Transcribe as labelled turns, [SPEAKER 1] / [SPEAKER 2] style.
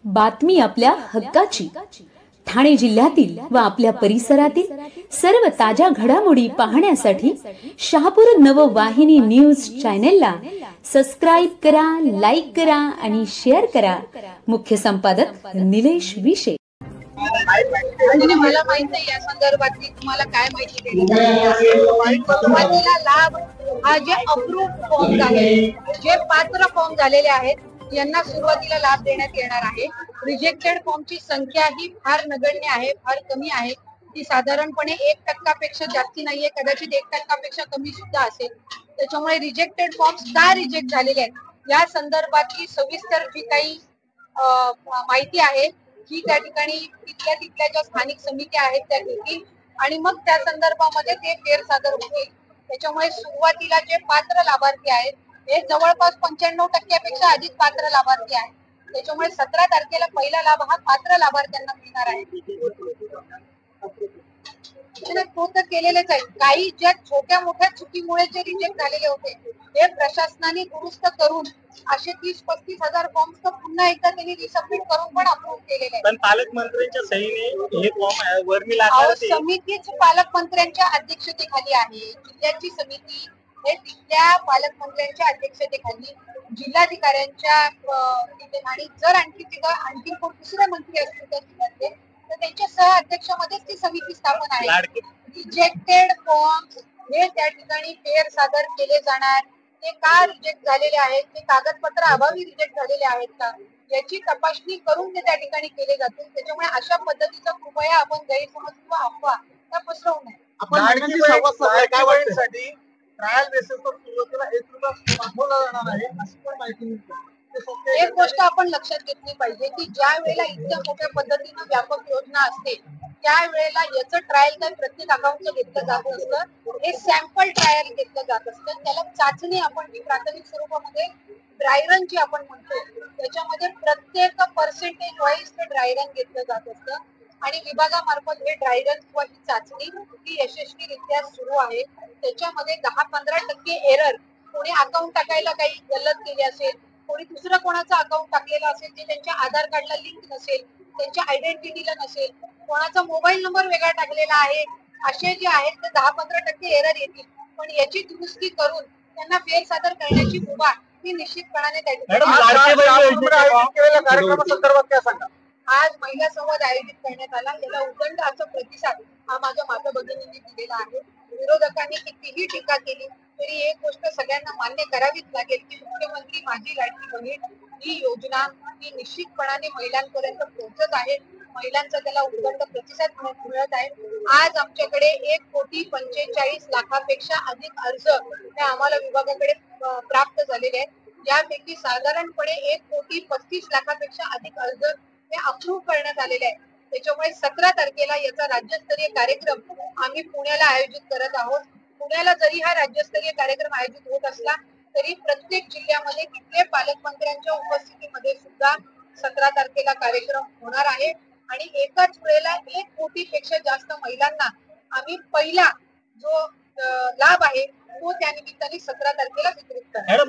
[SPEAKER 1] बातमी आपल्या हक्काची. ठाणे जिल्ह्यातील व आपल्या परिसरातील सर्व ताज्या घडामोडी पाहण्यासाठी शहापूर नववाहिनी न्यूज चॅनेलला सबस्क्राइब करा, लाईक करा आणि शेअर करा. मुख्य संपादक निलेश विशे.
[SPEAKER 2] मला माहित नाही या संदर्भातली तुम्हाला काय माहिती सुरुवातीला लाभ हा जे अप्रूव्ड फॉर्म आहे, जे पात्र फॉर्म झालेले आहेत यांना सुरुवातीला लाभ देण्यात येणार आहे. रिजेक्टेड फॉर्मची संख्या ही फार नगण्य आहे, फार कमी आहे. ती साधारणपणे 1% पेक्षा जास्ती नाहीये, कदाचित 1% पेक्षा कमी सुद्धा असेल. त्याच्यामुळे रिजेक्टेड फॉर्म्स का रिजेक्ट झालेले आहेत या संदर्भातली सविस्तर जी काही माहिती आहे ही त्या ठिकाणी तिथल्या ज्या स्थानिक समित्या आहेत त्या घेतील आणि मग त्या संदर्भामध्ये ते फेरसादर होतील. त्याच्यामुळे सुरुवातीला जे पात्र लाभार्थी आहेत हे जवळपास 95% पेक्षा अधिक पात्र लाभार्थी आहेत. त्याच्यामुळे 17 तारखेला पहिला लाभ हा पात्र लाभार्थ्यांना मिळणार आहे. तो तर केलेलेच आहे. काही ज्या छोट्या मोठ्या चुकीमुळे जे रिजेक्ट झालेले होते हे प्रशासनाने दुरुस्त करून असे 30-35 हजार फॉर्म पुन्हा एकदा त्यांनी रिसबमिट करून पण अप्रूव्ह केलेले आहेत.
[SPEAKER 3] पण पालकमंत्र्यांच्या सहीने हे फॉर्म वरमी लागणार.
[SPEAKER 2] समितीच पालकमंत्र्यांच्या अध्यक्षतेखाली आहे. जिल्ह्याची समिती हे तिथल्या पालकमंत्र्यांच्या अध्यक्षतेखाली जिल्हाधिकाऱ्यांच्या आणि जर आणखी कोण दुसरे मंत्री असतील त्या जिल्ह्यातले तर त्यांच्या सह अध्यक्षामध्येच ती समिती स्थापन आहे. रिजेक्टेड फॉर्म हे त्या ठिकाणी फेरसादर केले जाणार. ते का रिजेक्ट झालेले आहेत, ते कागदपत्र अभावी रिजेक्ट झालेले आहेत का याची तपासणी करून ते त्या ठिकाणी केले जातील. त्याच्यामुळे अशा पद्धतीचा कृपया आपण गैरसमज किंवा अफवा त्या पसरवू नये.
[SPEAKER 3] ट्रायल बेसिसवर सुरुवातीला 1 रुपया मागवला जाणार आहे अशी पण माहिती मिळते.
[SPEAKER 2] एक गोष्ट आपण लक्षात घेतली पाहिजे की ज्या वेळेला इतक्या मोठ्या पद्धतीनं व्यापक योजना असते त्यावेळेला याचं ट्रायल काय प्रत्येक अकाउंटचं घेतलं जात असतं. हे सॅम्पल ट्रायल घेतलं जात असतं. त्याला चाचणी आपण जी प्राथमिक स्वरूपामध्ये ड्राय रन जी आपण म्हणतो त्याच्यामध्ये प्रत्येक पर्सेंटेज वाईज ते ड्राय रन घेतलं जात असतं आणि विभागामार्फत हे ड्राय रन किंवा ही चाचणी ही यशस्वीरित्या सुरू आहे. त्याच्यामध्ये 10-15% एरर कोणी अकाउंट टाकायला काही गलत केली असेल, कोणी दुसरं कोणाचं अकाउंट टाकलेलं असेल जे त्यांच्या आधार कार्डला लिंक नसेल, त्यांच्या आयडेंटिटीला नसेल, कोणाचा मोबाईल नंबर वेगळा टाकलेला आहे, असे जे आहेत ते 10-15% एरर येतील. पण याची दुरुस्ती करून त्यांना फेरसादर करण्याची मुभा ही निश्चितपणाने आज महिला संवाद आयोजित करण्यात आला. याला उदंड असा प्रतिसाद हा माझ्या माता भगिनींनी दिलेला आहे. विरोधकांनी कितीही टीका केली तरी एक गोष्ट सगळ्यांना मान्य करावीच लागेल की मुख्यमंत्री माझी लाडकी बहीण ही योजना ही निश्चितपणाने महिलांपर्यंत पोहोचत आहे. महिलांचा त्याला उदंड प्रतिसाद मिळत आहे. आज आमच्याकडे 1,45,00,000पेक्षा अधिक अर्ज हे आम्हाला विभागाकडे प्राप्त झालेले आहेत. यापैकी साधारणपणे 1,35,00,000पेक्षा अधिक अर्ज हे अप्रूव्ह करण्यात आलेले आहेत. त्याच्यामुळे 17 तारखेला याचा राज्यस्तरीय कार्यक्रम आम्ही पुण्याला आयोजित करत आहोत. पुण्याला जरी हा राज्यस्तरीय कार्यक्रम आयोजित होत असला तरी प्रत्येक जिल्ह्यामध्ये तिथले पालकमंत्र्यांच्या उपस्थितीमध्ये सुद्धा 17 तारखेला कार्यक्रम होणार आहे आणि एकाच वेळेला 1 कोटीपेक्षा जास्त महिलांना आम्ही पहिला जो लाभ आहे तो त्या निमित्ताने 17 तारखेला वितरित करणार.